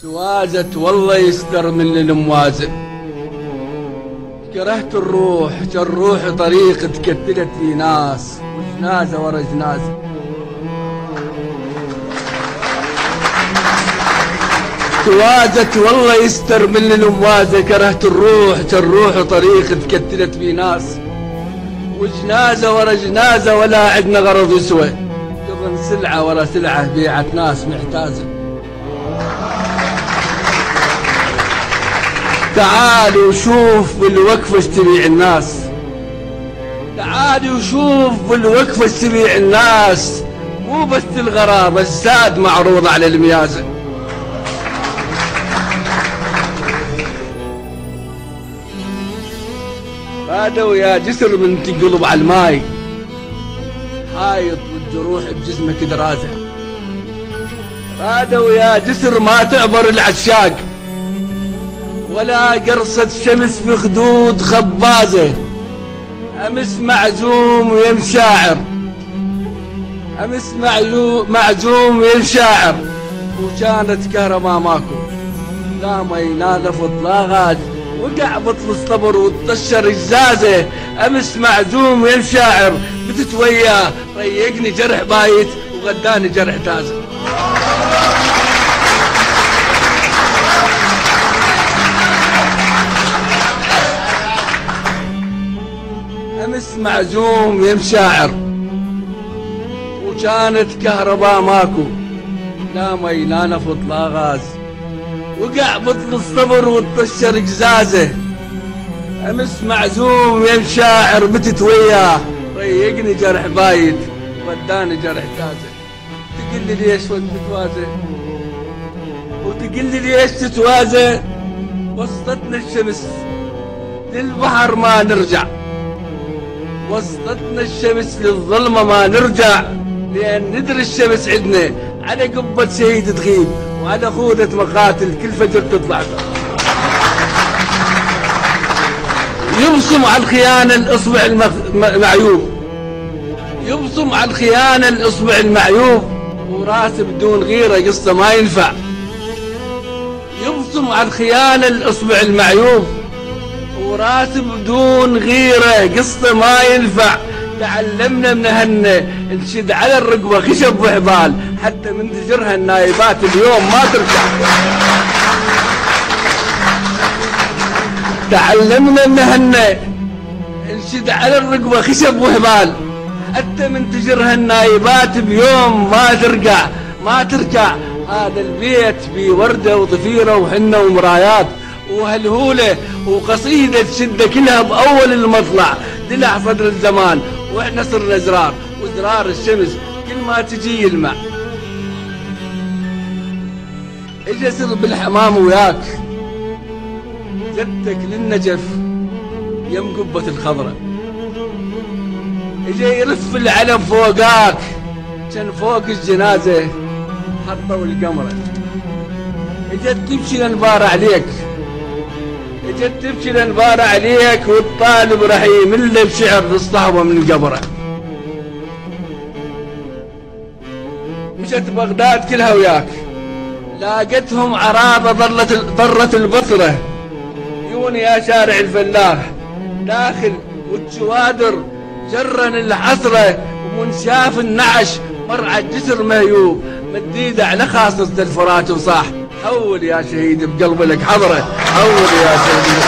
توازت والله يستر من الموازن. كرهت الروح كالروح طريق تكتلت في ناس وجنازة ورا جنازة. توازت والله يستر من الموازة. كرهت الروح كالروح طريق تكتلت في ناس وجنازة ورا جنازة ولا عدنا غرض يسوى. يظن سلعة ورا سلعة بيعت ناس محتازة. تعال وشوف بالوقفة ايش تبيع الناس. تعال وشوف بالوقفة ايش تبيع الناس. مو بس الغرابة الزاد معروض على الميازة. رادوا يا جسر من تقلب على الماي حايط والجروح بجسمك درازة. رادوا يا جسر ما تعبر العشاق ولا قرصة شمس في خدود خبازة. أمس معزوم ويم شاعر. أمس معزوم ويم شاعر وكانت كهرباء ماكو. لا مي لا نفط لا غاز وقع بطل الصبر وتطشر الجزازة. أمس معزوم ويم شاعر بتت وياه ريقني جرح بايت وغداني جرح تازة. أمس معزوم ويم شاعر وكانت كهرباء ماكو. لا مي لا نفط لا غاز وقع بطل الصبر وتطشر جزازة. أمس معزوم ويم شاعر بتت وياه ريقني جرح بايت وداني جرح تازة. تقول لي ليش تتوازى وتقول لي ليش تتوازى. وسطتنا الشمس للبحر ما نرجع. وسطتنا الشمس للظلمة ما نرجع. لأن ندري الشمس عدنا على قبة شهيد تغيب وعلى خوذة مقاتل كل فجر تطلع. يبصم على الخيانة الإصبع المعيوب. يبصم على الخيانة الإصبع المعيوب وراس بدون غيرة قصة ما ينفع. يبصم على الخيانة الإصبع المعيوب وراس بدون غيرة قصة ما ينفع. تعلمنا من هالنا نشد على الرقبة خشب وحبال حتى من تجرها النايبات اليوم ما ترجع. تعلمنا من هالنا نشد على الرقبة خشب وحبال حتى من تجرها النايبات بيوم ما ترجع. ما ترجع. هذا البيت فيه وردة وضفيرة وحنة ومرايات وهلهولة وقصيدة شدة كلها بأول المطلع. دلع صدر الزمان واحنا صرنا زرار وزرار الشمس كل ما تجي يلمع. اجا سر بالحمام وياك جدك للنجف يم قبة الخضرة. اجا يرف العلم فوقاك كان فوق الجنازة حطوا القمرة. اجت تمشي لنبار عليك. اجت تمشي لنبار عليك والطالب راح يمل بشعر تصطحبه من قبره. مشت بغداد كلها وياك لاقتهم عرابة ضرت البصرة. يون يا شارع الفلاح داخل والشوادر جرن الحصرة ومن شاف النعش مرعى الجسر مهيوب مديده على خاصة الفرات وصاح. حول يا شهيد بقلب لك حضرة. حول يا شهيد.